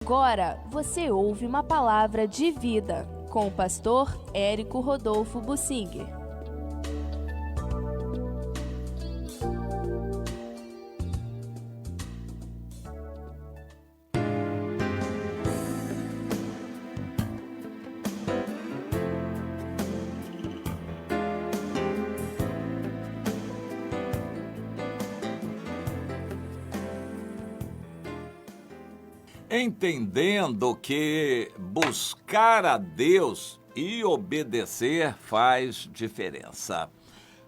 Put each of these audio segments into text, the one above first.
Agora você ouve uma palavra de vida com o pastor Érico Rodolfo Bussinger. Entendendo que buscar a Deus e obedecer faz diferença.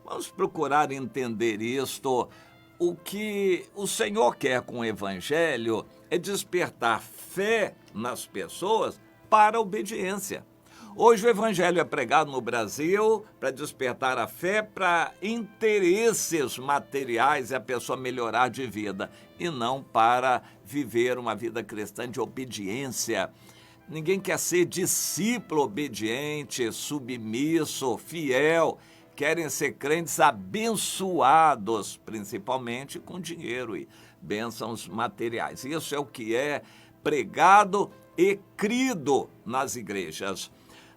Vamos procurar entender isto. O que o Senhor quer com o Evangelho é despertar fé nas pessoas para a obediência. Hoje o Evangelho é pregado no Brasil para despertar a fé para interesses materiais e a pessoa melhorar de vida, e não para viver uma vida cristã de obediência. Ninguém quer ser discípulo obediente, submisso, fiel. Querem ser crentes abençoados, principalmente com dinheiro e bênçãos materiais. Isso é o que é pregado e crido nas igrejas.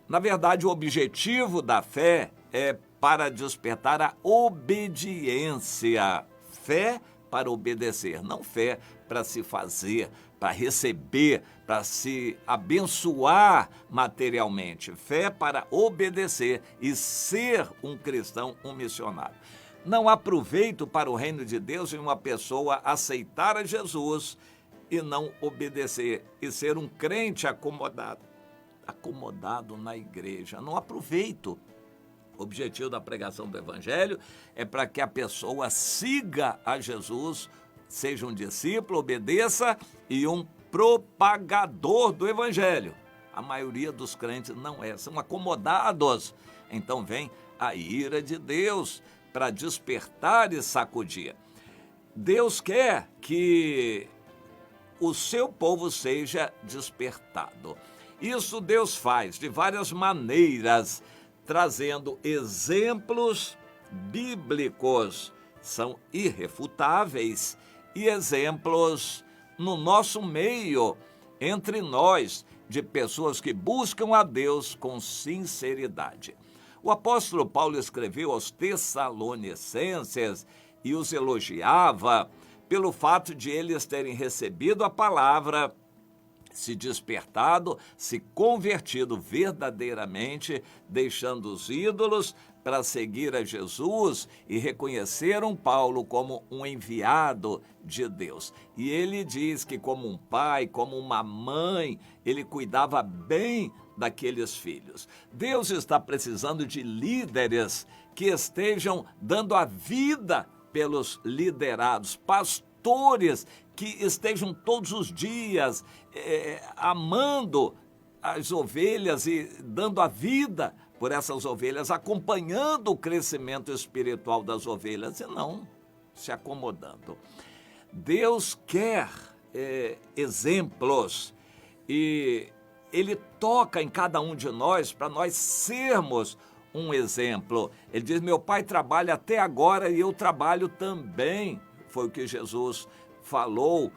Na verdade, o objetivo da fé é para despertar a obediência. Fé para obedecer, não fé para se fazer, para receber, para se abençoar materialmente. Fé para obedecer e ser um cristão, um missionário. Não há proveito para o reino de Deus em uma pessoa aceitar a Jesus e não obedecer e ser um crente acomodado na igreja. Não há proveito. O objetivo da pregação do Evangelho é para que a pessoa siga a Jesus, seja um discípulo, obedeça e um propagador do Evangelho. A maioria dos crentes não é, são acomodados. Então vem a ira de Deus para despertar e sacudir. Deus quer que o seu povo seja despertado. Isso Deus faz de várias maneiras, trazendo exemplos bíblicos, são irrefutáveis, e exemplos no nosso meio, entre nós, de pessoas que buscam a Deus com sinceridade. O apóstolo Paulo escreveu aos Tessalonicenses e os elogiava pelo fato de eles terem recebido a palavra, se despertado, se convertido verdadeiramente, deixando os ídolos para seguir a Jesus e reconheceram Paulo como um enviado de Deus. E ele diz que como um pai, como uma mãe, ele cuidava bem daqueles filhos. Deus está precisando de líderes que estejam dando a vida pelos liderados, pastores que estejam todos os dias amando as ovelhas e dando a vida por essas ovelhas, acompanhando o crescimento espiritual das ovelhas e não se acomodando. Deus quer exemplos e Ele toca em cada um de nós para nós sermos um exemplo. Ele diz, meu pai trabalha até agora e eu trabalho também. Foi o que Jesus falou,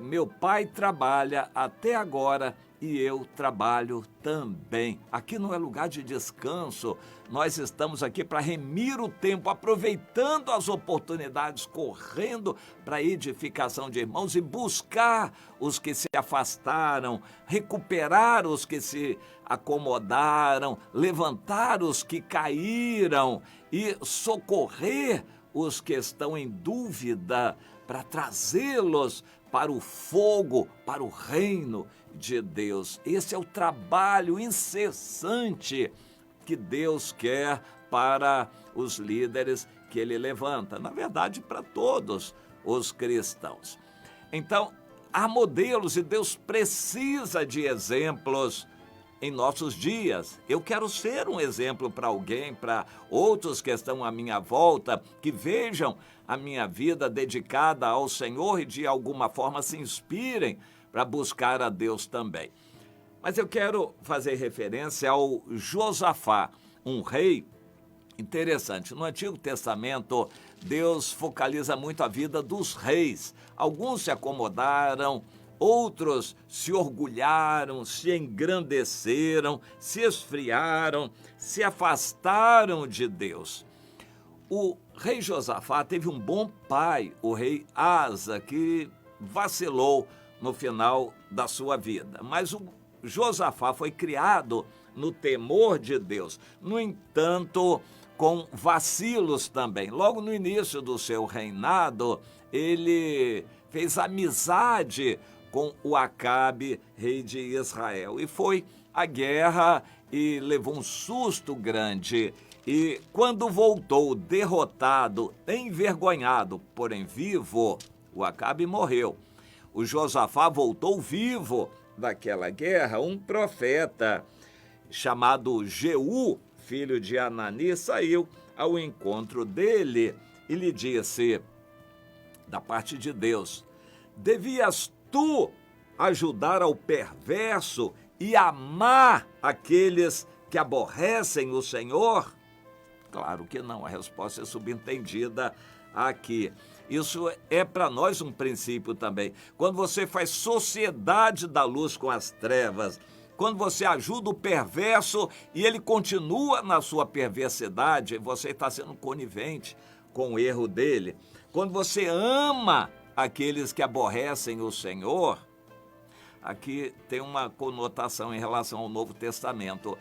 meu pai trabalha até agora e eu trabalho também. Aqui não é lugar de descanso, nós estamos aqui para remir o tempo, aproveitando as oportunidades, correndo para a edificação de irmãos e buscar os que se afastaram, recuperar os que se acomodaram, levantar os que caíram e socorrer os que estão em dúvida, para trazê-los para o fogo, para o reino de Deus. Esse é o trabalho incessante que Deus quer para os líderes que Ele levanta. Na verdade, para todos os cristãos. Então, há modelos e Deus precisa de exemplos em nossos dias. Eu quero ser um exemplo para alguém, para outros que estão à minha volta, que vejam a minha vida dedicada ao Senhor e de alguma forma se inspirem para buscar a Deus também. Mas eu quero fazer referência ao Josafá, um rei interessante. No Antigo Testamento, Deus focaliza muito a vida dos reis. Alguns se acomodaram, outros se orgulharam, se engrandeceram, se esfriaram, se afastaram de Deus. O rei Josafá teve um bom pai, o rei Asa, que vacilou no final da sua vida. Mas o Josafá foi criado no temor de Deus. No entanto, com vacilos também. Logo no início do seu reinado, ele fez amizade com o Acabe, rei de Israel. E foi à guerra e levou um susto grande. E quando voltou derrotado, envergonhado, porém vivo, o Acabe morreu. O Josafá voltou vivo daquela guerra. Um profeta chamado Jeú, filho de Anani, saiu ao encontro dele e lhe disse, da parte de Deus: devias tu ajudar ao perverso e amar aqueles que aborrecem o Senhor? Claro que não, a resposta é subentendida aqui. Isso é para nós um princípio também. Quando você faz sociedade da luz com as trevas, quando você ajuda o perverso e ele continua na sua perversidade, você está sendo conivente com o erro dele. Quando você ama aqueles que aborrecem o Senhor, aqui tem uma conotação em relação ao Novo Testamento.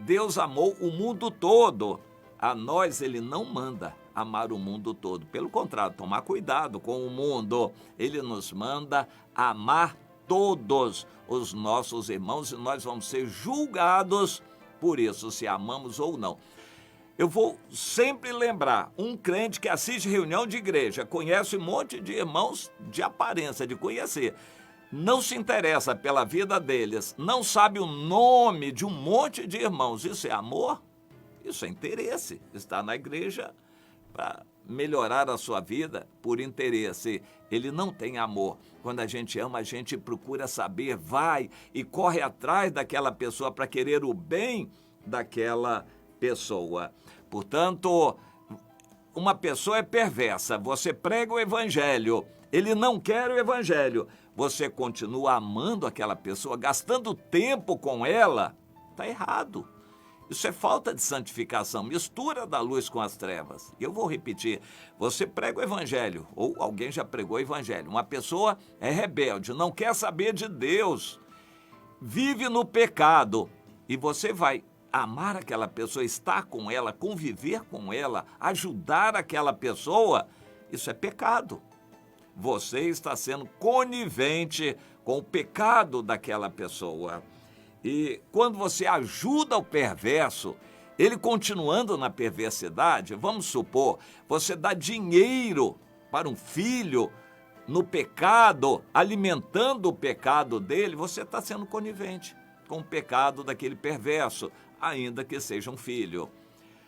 Deus amou o mundo todo. A nós ele não manda amar o mundo todo. Pelo contrário, tomar cuidado com o mundo. Ele nos manda amar todos os nossos irmãos e nós vamos ser julgados por isso, se amamos ou não. Eu vou sempre lembrar, um crente que assiste reunião de igreja, conhece um monte de irmãos de aparência, de conhecer, não se interessa pela vida deles, não sabe o nome de um monte de irmãos. Isso é amor? Isso é interesse. Está na igreja para melhorar a sua vida por interesse. Ele não tem amor. Quando a gente ama, a gente procura saber, vai e corre atrás daquela pessoa para querer o bem daquela pessoa. Portanto, uma pessoa é perversa, você prega o evangelho, ele não quer o evangelho, você continua amando aquela pessoa, gastando tempo com ela, está errado. Isso é falta de santificação, mistura da luz com as trevas. E eu vou repetir, você prega o evangelho, ou alguém já pregou o evangelho, uma pessoa é rebelde, não quer saber de Deus, vive no pecado, e você vai amar aquela pessoa, estar com ela, conviver com ela, ajudar aquela pessoa, isso é pecado. Você está sendo conivente com o pecado daquela pessoa. E quando você ajuda o perverso, ele continuando na perversidade, vamos supor, você dá dinheiro para um filho no pecado, alimentando o pecado dele, você está sendo conivente com o pecado daquele perverso, ainda que seja um filho.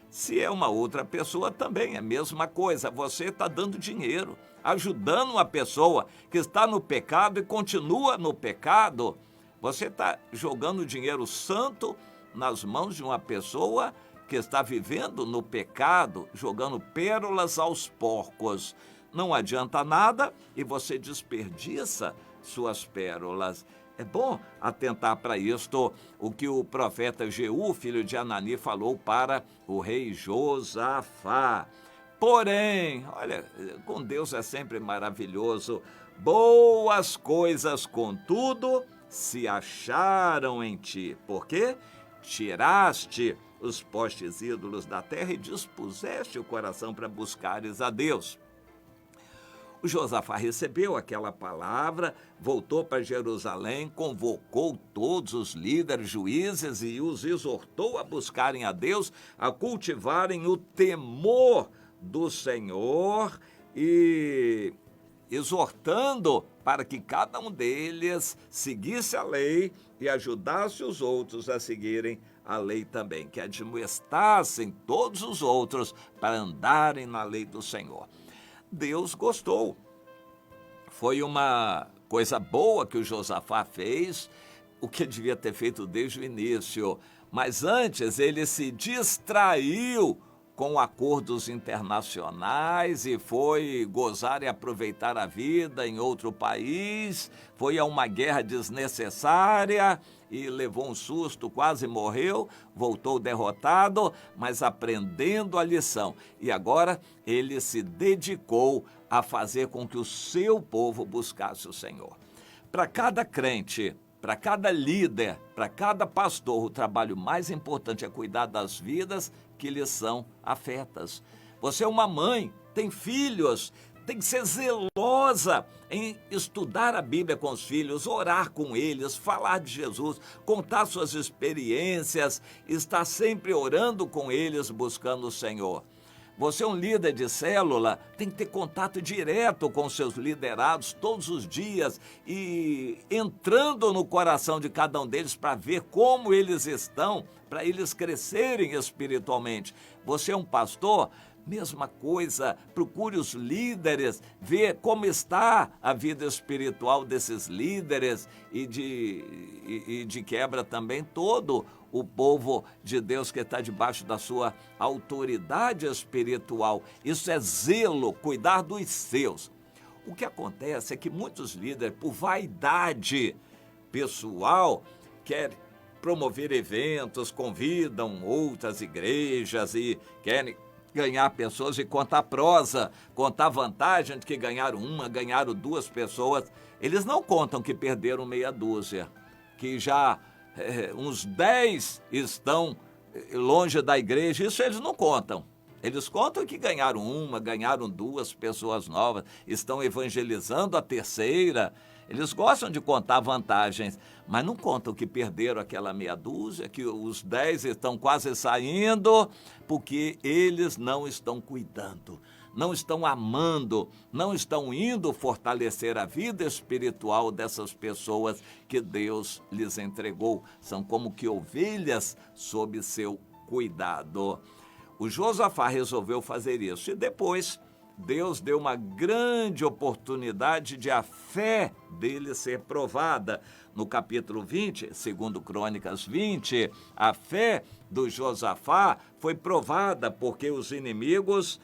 Se é uma outra pessoa, também é a mesma coisa. Você está dando dinheiro, ajudando uma pessoa que está no pecado e continua no pecado. Você está jogando dinheiro santo nas mãos de uma pessoa que está vivendo no pecado, jogando pérolas aos porcos. Não adianta nada e você desperdiça suas pérolas. É bom atentar para isto, o que o profeta Jeú, filho de Anani, falou para o rei Josafá. Porém, olha, com Deus é sempre maravilhoso. Boas coisas, contudo, se acharam em ti. Por quê? Tiraste os postes ídolos da terra e dispuseste o coração para buscares a Deus. O Josafá recebeu aquela palavra, voltou para Jerusalém, convocou todos os líderes, juízes e os exortou a buscarem a Deus, a cultivarem o temor do Senhor e exortando para que cada um deles seguisse a lei e ajudasse os outros a seguirem a lei também, que admoestassem todos os outros para andarem na lei do Senhor. Deus gostou. Foi uma coisa boa que o Josafá fez, o que devia ter feito desde o início. Mas antes ele se distraiu com acordos internacionais e foi gozar e aproveitar a vida em outro país, foi a uma guerra desnecessária e levou um susto, quase morreu, voltou derrotado, mas aprendendo a lição. E agora ele se dedicou a fazer com que o seu povo buscasse o Senhor. Para cada crente, para cada líder, para cada pastor, o trabalho mais importante é cuidar das vidas que lhes são afetas. Você é uma mãe, tem filhos, tem que ser zelosa em estudar a Bíblia com os filhos, orar com eles, falar de Jesus, contar suas experiências, estar sempre orando com eles, buscando o Senhor. Você é um líder de célula, tem que ter contato direto com seus liderados todos os dias e entrando no coração de cada um deles para ver como eles estão, para eles crescerem espiritualmente. Você é um pastor? Mesma coisa, procure os líderes, ver como está a vida espiritual desses líderes e de quebra também todo o povo de Deus que está debaixo da sua autoridade espiritual. Isso é zelo, cuidar dos seus. O que acontece é que muitos líderes, por vaidade pessoal, querem promover eventos, convidam outras igrejas e querem ganhar pessoas e contar prosa, contar vantagem de que ganharam uma, ganharam duas pessoas. Eles não contam que perderam meia dúzia, que já uns 10 estão longe da igreja. Isso eles não contam. Eles contam que ganharam uma, ganharam duas pessoas novas, estão evangelizando a terceira. Eles gostam de contar vantagens, mas não contam que perderam aquela meia dúzia, que os 10 estão quase saindo, porque eles não estão cuidando, não estão amando, não estão indo fortalecer a vida espiritual dessas pessoas que Deus lhes entregou. São como que ovelhas sob seu cuidado. O Josafá resolveu fazer isso e depois Deus deu uma grande oportunidade de a fé dele ser provada. No capítulo 20, segundo Crônicas 20, a fé do Josafá foi provada porque os inimigos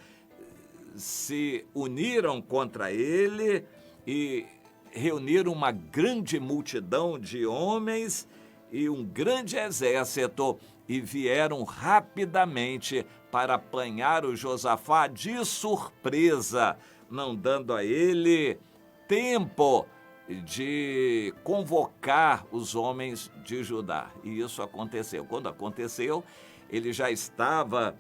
se uniram contra ele e reuniram uma grande multidão de homens e um grande exército e vieram rapidamente para apanhar o Josafá de surpresa, não dando a ele tempo de convocar os homens de Judá. E isso aconteceu. Quando aconteceu, ele já estava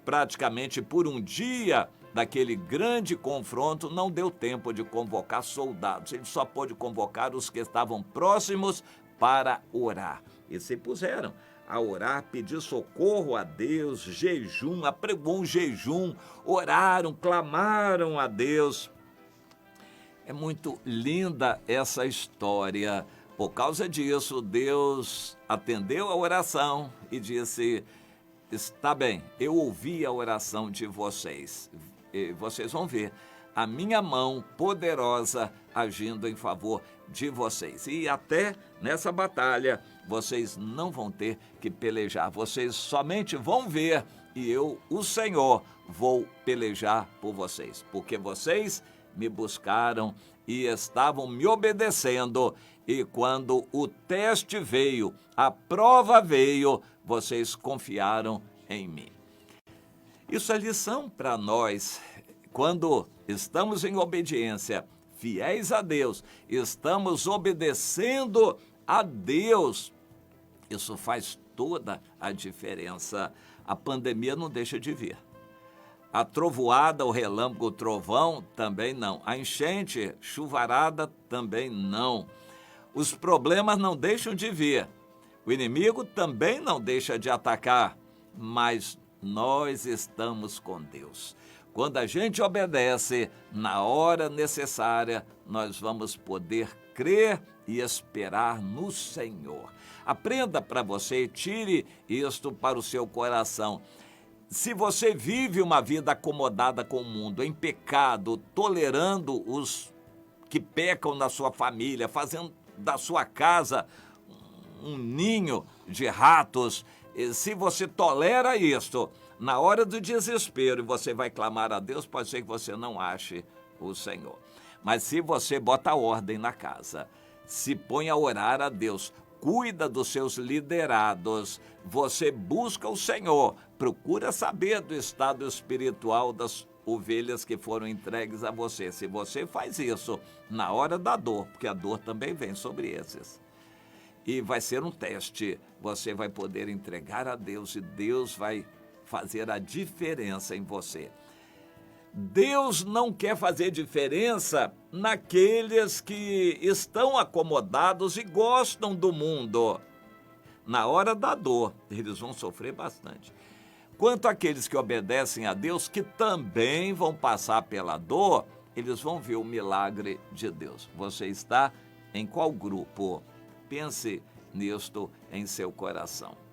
praticamente por um dia daquele grande confronto, não deu tempo de convocar soldados. Ele só pôde convocar os que estavam próximos para orar. E se puseram a orar, pedir socorro a Deus, jejum, apregou um jejum, oraram, clamaram a Deus. É muito linda essa história. Por causa disso, Deus atendeu a oração e disse: está bem, eu ouvi a oração de vocês. E vocês vão ver a minha mão poderosa agindo em favor de vocês. E até nessa batalha, vocês não vão ter que pelejar. Vocês somente vão ver e eu, o Senhor, vou pelejar por vocês. Porque vocês me buscaram e estavam me obedecendo. E quando o teste veio, a prova veio, vocês confiaram em mim. Isso é lição para nós. Quando estamos em obediência, fiéis a Deus, estamos obedecendo a Deus. Isso faz toda a diferença. A pandemia não deixa de vir. A trovoada, o relâmpago, o trovão, também não. A enchente, chuvarada, também não. Os problemas não deixam de vir. O inimigo também não deixa de atacar, mas nós estamos com Deus. Quando a gente obedece, na hora necessária, nós vamos poder crer e esperar no Senhor. Aprenda para você, tire isto para o seu coração. Se você vive uma vida acomodada com o mundo, em pecado, tolerando os que pecam na sua família, fazendo da sua casa um ninho de ratos, se você tolera isto, Na hora do desespero, você vai clamar a Deus, pode ser que você não ache o Senhor. Mas se você bota ordem na casa, se põe a orar a Deus, cuida dos seus liderados, você busca o Senhor, procura saber do estado espiritual das ovelhas que foram entregues a você. Se você faz isso na hora da dor, porque a dor também vem sobre esses, e vai ser um teste, você vai poder entregar a Deus e Deus vai fazer a diferença em você. Deus não quer fazer diferença naqueles que estão acomodados e gostam do mundo. Na hora da dor, eles vão sofrer bastante. Quanto àqueles que obedecem a Deus, que também vão passar pela dor, eles vão ver o milagre de Deus. Você está em qual grupo? Pense nisto em seu coração.